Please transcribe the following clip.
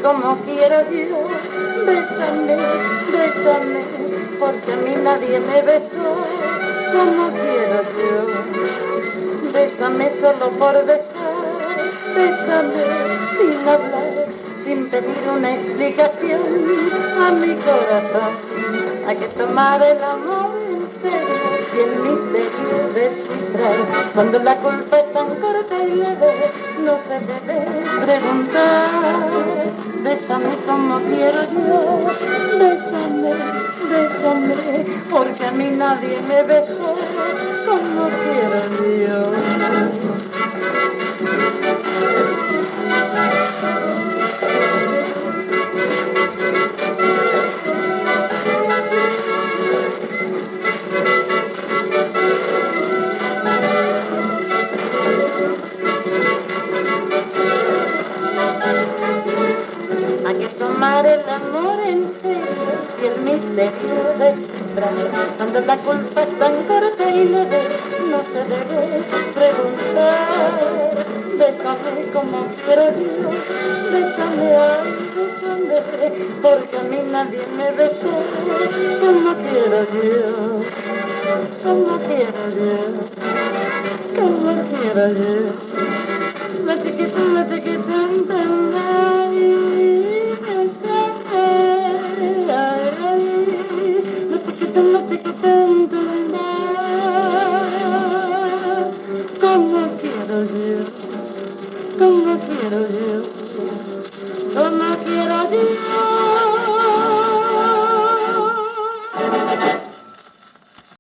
como quiero yo. Bésame, bésame, porque a mí nadie me besó como quiero yo. Bésame solo por besar, bésame sin hablar, sin pedir una explicación a mi corazón. Hay que tomar el amor en serio y el misterio descifrar. Cuando la culpa es tan corta y leve, no se debe preguntar. Bésame como quiero yo, bésame, bésame, porque a mí nadie me besó como quiero yo. Hay que tomar el amor en serio y el misterio descifrar. Cuando la culpa es tan corta y leve, no se debe preguntar. Bésame como quiero yo, bésame, ay, bésame, porque a mí nadie me besó como quiero yo, como quiero yo, como quiero yo. La chiquita, como quiero yo, como quiero yo, como quiero yo.